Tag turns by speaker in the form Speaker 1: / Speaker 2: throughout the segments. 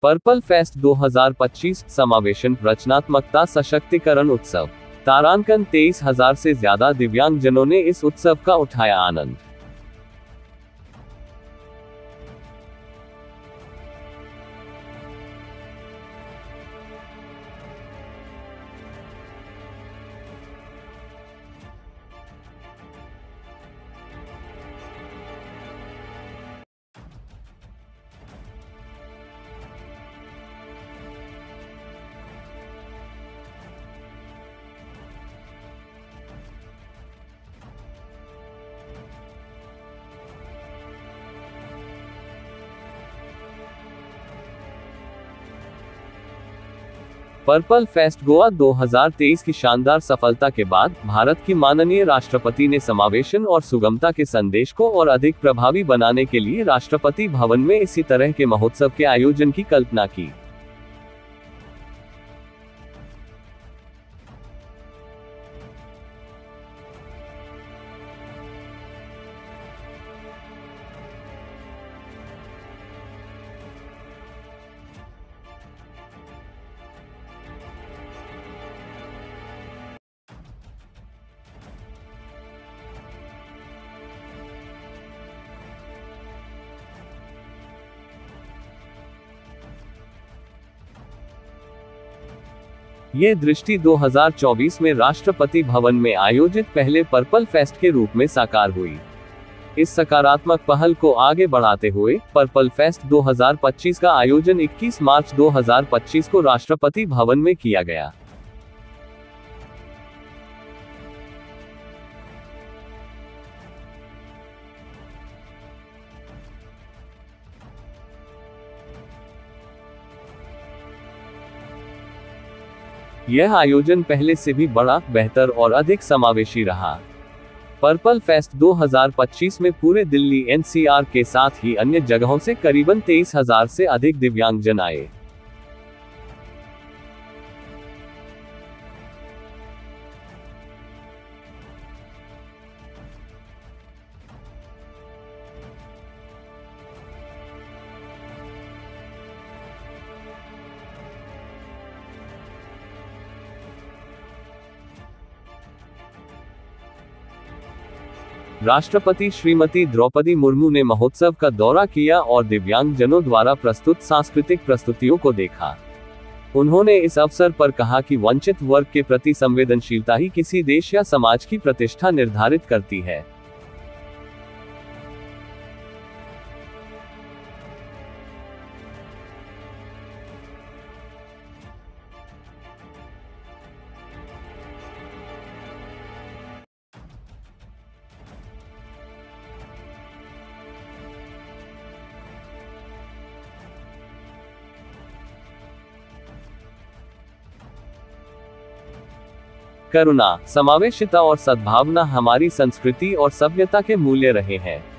Speaker 1: Purple fest 2025 समावेशन, रचनात्मकता, सशक्तिकरण उत्सव। तारांकन 23,000 से ज्यादा दिव्यांगजनों ने इस उत्सव का उठाया आनंद। पर्पल फेस्ट गोवा 2023 की शानदार सफलता के बाद भारत की माननीय राष्ट्रपति ने समावेशन और सुगमता के संदेश को और अधिक प्रभावी बनाने के लिए राष्ट्रपति भवन में इसी तरह के महोत्सव के आयोजन की कल्पना की। ये दृष्टि 2024 में राष्ट्रपति भवन में आयोजित पहले पर्पल फेस्ट के रूप में साकार हुई। इस सकारात्मक पहल को आगे बढ़ाते हुए पर्पल फेस्ट 2025 का आयोजन 21 मार्च 2025 को राष्ट्रपति भवन में किया गया। यह आयोजन पहले से भी बड़ा, बेहतर और अधिक समावेशी रहा। पर्पल फेस्ट 2025 में पूरे दिल्ली एनसीआर के साथ ही अन्य जगहों से करीबन 23,000 से अधिक दिव्यांगजन आए। राष्ट्रपति श्रीमती द्रौपदी मुर्मू ने महोत्सव का दौरा किया और दिव्यांगजनों द्वारा प्रस्तुत सांस्कृतिक प्रस्तुतियों को देखा। उन्होंने इस अवसर पर कहा कि वंचित वर्ग के प्रति संवेदनशीलता ही किसी देश या समाज की प्रतिष्ठा निर्धारित करती है। करुणा, समावेशिता और सद्भावना हमारी संस्कृति और सभ्यता के मूल्य रहे हैं।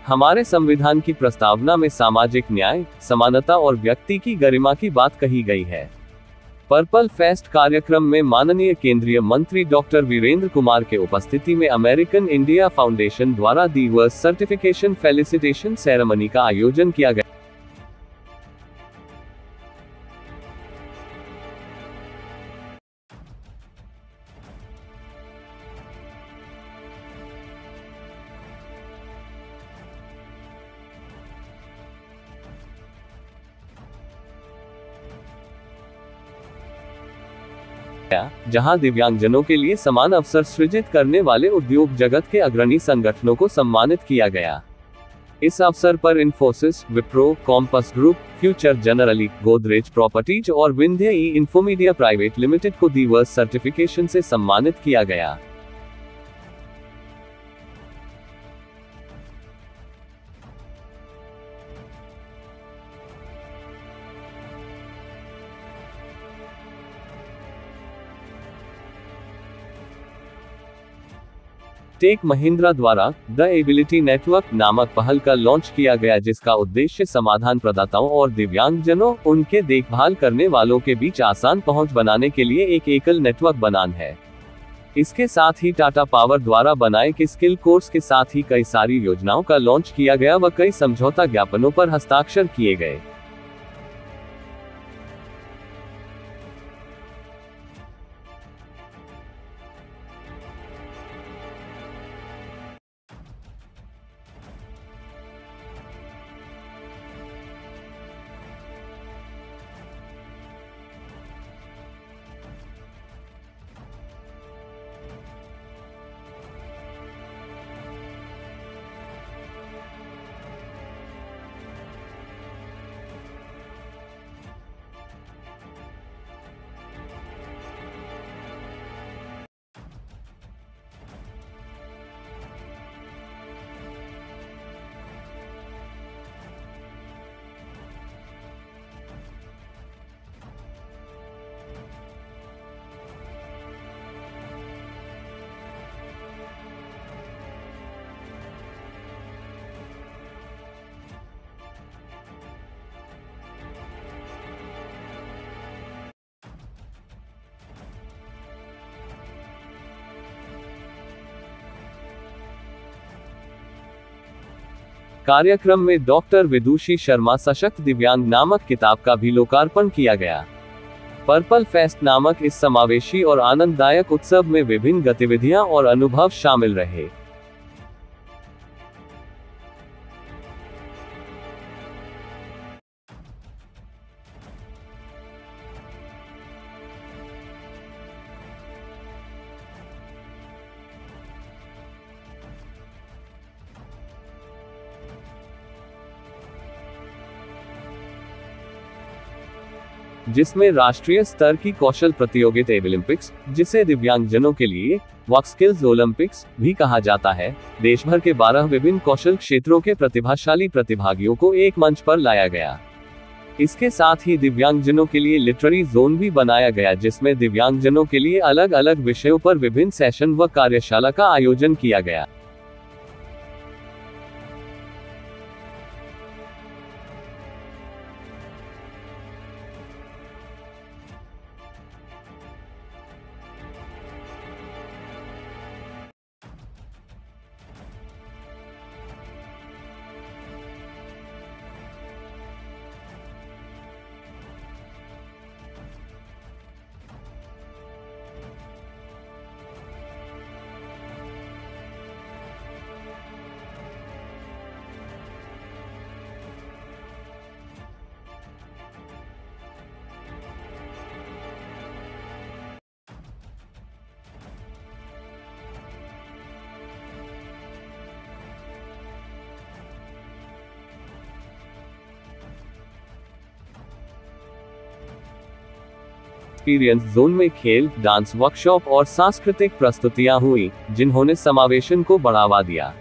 Speaker 1: हमारे संविधान की प्रस्तावना में सामाजिक न्याय, समानता और व्यक्ति की गरिमा की बात कही गई है। पर्पल फेस्ट कार्यक्रम में माननीय केंद्रीय मंत्री डॉक्टर वीरेंद्र कुमार के उपस्थिति में अमेरिकन इंडिया फाउंडेशन द्वारा दी वर्स सर्टिफिकेशन फेलिसिटेशन सेरेमनी का आयोजन किया गया। जहां दिव्यांगजनों के लिए समान अवसर सृजित करने वाले उद्योग जगत के अग्रणी संगठनों को सम्मानित किया गया। इस अवसर पर Infosys, Wipro, compass group, future generally, Godrej properties और विंध्य ई इंफोमीडिया प्राइवेट लिमिटेड को दी वर्स सर्टिफिकेशन से सम्मानित किया गया। टेक महिंद्रा द्वारा द एबिलिटी नेटवर्क नामक पहल का लॉन्च किया गया, जिसका उद्देश्य समाधान प्रदाताओं और दिव्यांगजनों, उनके देखभाल करने वालों के बीच आसान पहुंच बनाने के लिए एक एकल नेटवर्क बनाना है। इसके साथ ही टाटा पावर द्वारा बनाए के स्किल कोर्स के साथ ही कई सारी योजनाओं का लॉन्च किया गया व कई समझौता ज्ञापनों पर हस्ताक्षर किए गए। कार्यक्रम में डॉक्टर विदुषी शर्मा सशक्त दिव्यांग नामक किताब का भी लोकार्पण किया गया। पर्पल फेस्ट नामक इस समावेशी और आनंददायक उत्सव में विभिन्न गतिविधियां और अनुभव शामिल रहे। जिसमें राष्ट्रीय स्तर की कौशल प्रतियोगिता ओलंपिक्स, जिसे दिव्यांगजनों के लिए वर्क स्किल्स ओलंपिक्स भी कहा जाता है, देश भर के 12 विभिन्न कौशल क्षेत्रों के प्रतिभाशाली प्रतिभागियों को एक मंच पर लाया गया। इसके साथ ही दिव्यांगजनों के लिए लिटरेरी जोन भी बनाया गया, जिसमें दिव्यांगजनों के लिए अलग अलग विषयों पर विभिन्न सेशन व कार्यशाला का आयोजन किया गया। एक्सपीरियंस जोन में खेल, डांस वर्कशॉप और सांस्कृतिक प्रस्तुतियां हुई, जिन्होंने समावेशन को बढ़ावा दिया।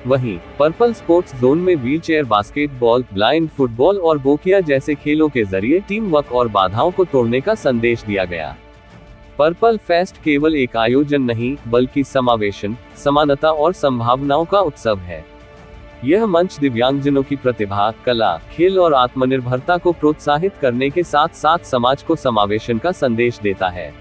Speaker 1: वहीं पर्पल स्पोर्ट्स जोन में व्हीलचेयर बास्केटबॉल, ब्लाइंड फुटबॉल और बोकिया जैसे खेलों के जरिए टीम वर्क और बाधाओं को तोड़ने का संदेश दिया गया। पर्पल फेस्ट केवल एक आयोजन नहीं, बल्कि समावेशन, समानता और संभावनाओं का उत्सव है। यह मंच दिव्यांगजनों की प्रतिभा, कला, खेल और आत्मनिर्भरता को प्रोत्साहित करने के साथ साथ समाज को समावेशन का संदेश देता है।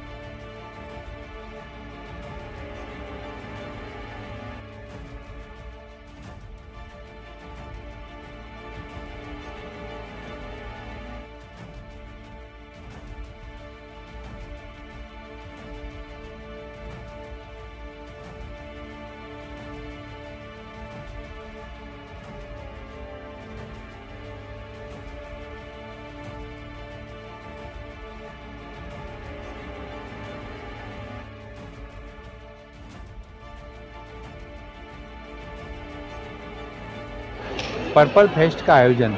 Speaker 2: पर्पल फेस्ट का आयोजन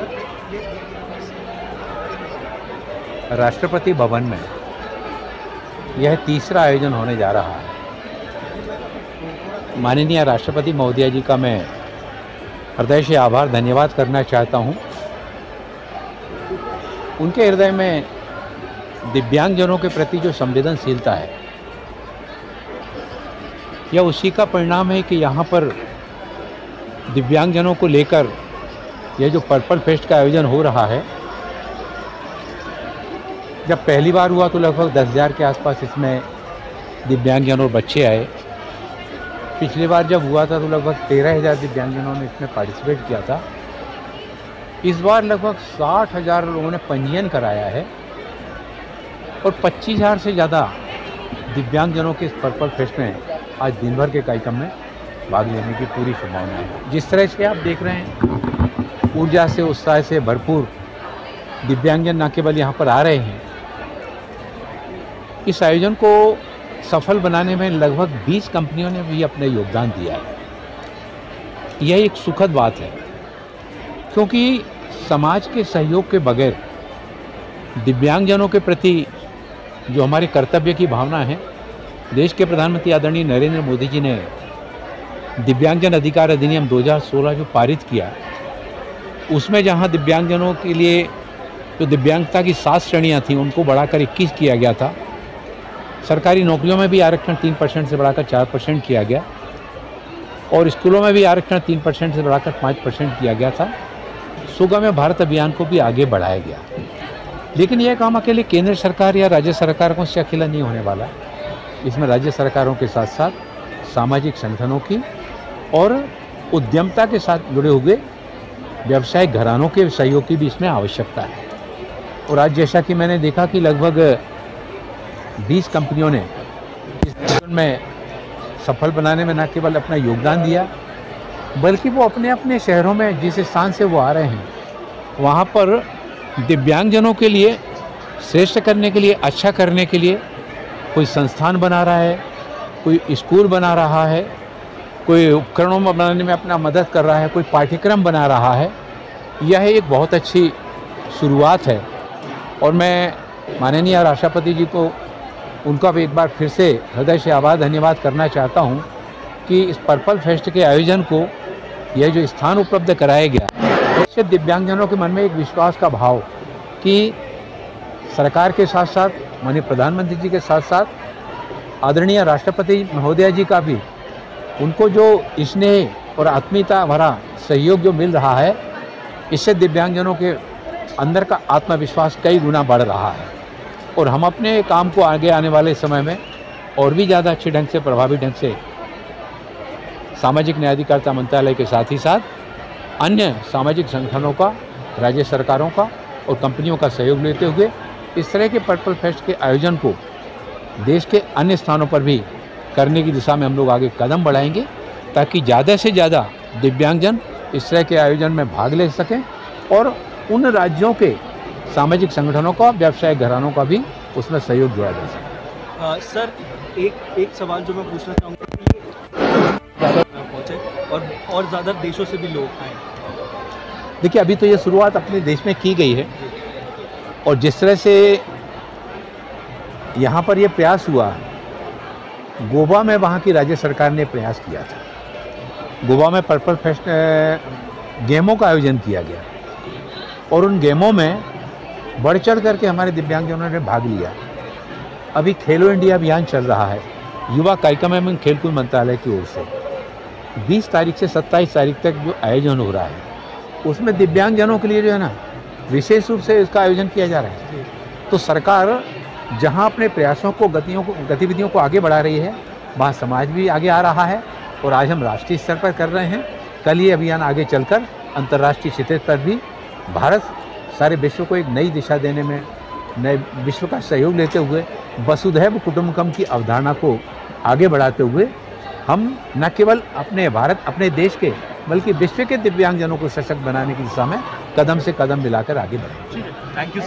Speaker 2: राष्ट्रपति भवन में यह तीसरा आयोजन होने जा रहा है। माननीय राष्ट्रपति महोदया जी का मैं हृदय से आभार धन्यवाद करना चाहता हूं। उनके हृदय में दिव्यांगजनों के प्रति जो संवेदनशीलता है, यह उसी का परिणाम है कि यहाँ पर दिव्यांगजनों को लेकर यह जो पर्पल फेस्ट का आयोजन हो रहा है, जब पहली बार हुआ तो लगभग 10,000 के आसपास इसमें दिव्यांगजन और बच्चे आए। पिछली बार जब हुआ था तो लगभग 13,000 दिव्यांगजनों ने इसमें पार्टिसिपेट किया था। इस बार लगभग 60,000 लोगों ने पंजीयन कराया है और 25,000 से ज़्यादा दिव्यांगजनों के इस पर्पल फेस्ट में आज दिन भर के कार्यक्रम में भाग लेने की पूरी संभावना है। जिस तरह से आप देख रहे हैं, ऊर्जा से, उत्साह से भरपूर दिव्यांगजन न केवल यहाँ पर आ रहे हैं, इस आयोजन को सफल बनाने में लगभग 20 कंपनियों ने भी अपना योगदान दिया है। यह एक सुखद बात है, क्योंकि समाज के सहयोग के बगैर दिव्यांगजनों के प्रति जो हमारे कर्तव्य की भावना है, देश के प्रधानमंत्री आदरणीय नरेंद्र मोदी जी ने दिव्यांगजन अधिकार अधिनियम 2016 जो पारित किया, उसमें जहां दिव्यांगजनों के लिए जो दिव्यांगता की 7 श्रेणियां थीं उनको बढ़ाकर 21 किया गया था। सरकारी नौकरियों में भी आरक्षण 3% से बढ़ाकर 4% किया गया और स्कूलों में भी आरक्षण 3% से बढ़ाकर 5% किया गया था। सुगम्य भारत अभियान को भी आगे बढ़ाया गया। लेकिन यह काम अकेले केंद्र सरकार या राज्य सरकारों से अकेला नहीं होने वाला। इसमें राज्य सरकारों के साथ साथ सामाजिक संगठनों की और उद्यमता के साथ जुड़े हुए व्यवसायिक घरानों के सहयोग की भी इसमें आवश्यकता है। और आज जैसा कि मैंने देखा कि लगभग 20 कंपनियों ने इस आयोजन में सफल बनाने में न केवल अपना योगदान दिया, बल्कि वो अपने अपने शहरों में जिस स्थान से वो आ रहे हैं वहाँ पर दिव्यांगजनों के लिए श्रेष्ठ करने के लिए, अच्छा करने के लिए कोई संस्थान बना रहा है, कोई स्कूल बना रहा है, कोई उपकरणों में बनाने में अपना मदद कर रहा है, कोई पाठ्यक्रम बना रहा है। यह एक बहुत अच्छी शुरुआत है और मैं माननीय राष्ट्रपति जी को उनका भी एक बार फिर से हृदय से आभार धन्यवाद करना चाहता हूं कि इस पर्पल फेस्ट के आयोजन को यह जो स्थान उपलब्ध कराया गया, इससे दिव्यांगजनों के मन में एक विश्वास का भाव कि सरकार के साथ साथ माननीय प्रधानमंत्री जी के साथ साथ आदरणीय राष्ट्रपति महोदया जी का भी उनको जो स्नेह और आत्मीयता भरा सहयोग जो मिल रहा है, इससे दिव्यांगजनों के अंदर का आत्मविश्वास कई गुना बढ़ रहा है और हम अपने काम को आगे आने वाले समय में और भी ज़्यादा अच्छे ढंग से, प्रभावी ढंग से सामाजिक न्याय अधिकारिता मंत्रालय के साथ ही साथ अन्य सामाजिक संगठनों का, राज्य सरकारों का और कंपनियों का सहयोग लेते हुए इस तरह के पर्पल फेस्ट के आयोजन को देश के अन्य स्थानों पर भी करने की दिशा में हम लोग आगे कदम बढ़ाएंगे, ताकि ज़्यादा से ज़्यादा दिव्यांगजन इस तरह के आयोजन में भाग ले सकें और उन राज्यों के सामाजिक संगठनों का, व्यवसायिक घरानों का भी उसमें सहयोग जोड़ा जा सके।
Speaker 3: सर, एक सवाल जो मैं पूछना चाहूँगा कि ज़्यादा पहुँचे और ज़्यादा देशों से भी लोग आए।
Speaker 2: देखिए, अभी तो ये शुरुआत अपने देश में की गई है और जिस तरह से यहाँ पर ये प्रयास हुआ, गोवा में वहाँ की राज्य सरकार ने प्रयास किया था गोवा में पर्पल फेस्ट गेमों का आयोजन किया गया और उन गेमों में बढ़ चढ़ करके हमारे दिव्यांगजनों ने भाग लिया। अभी खेलो इंडिया अभियान चल रहा है युवा कार्यक्रम एवं खेलकूद मंत्रालय की ओर से। 20 तारीख से 27 तारीख तक जो आयोजन हो रहा है उसमें दिव्यांगजनों के लिए जो है ना विशेष रूप से इसका आयोजन किया जा रहा है। तो सरकार जहां अपने प्रयासों को गतिविधियों को आगे बढ़ा रही है वहाँ समाज भी आगे आ रहा है और आज हम राष्ट्रीय स्तर पर कर रहे हैं। कल ये अभियान आगे चलकर अंतर्राष्ट्रीय सतह पर भी भारत सारे विश्व को एक नई दिशा देने में नए विश्व का सहयोग लेते हुए वसुधैव कुटुंबकम की अवधारणा को आगे बढ़ाते हुए हम न केवल अपने भारत अपने देश के बल्कि विश्व के दिव्यांगजनों को सशक्त बनाने की दिशा में कदम से कदम मिलाकर आगे बढ़ें।
Speaker 3: Thank you sir.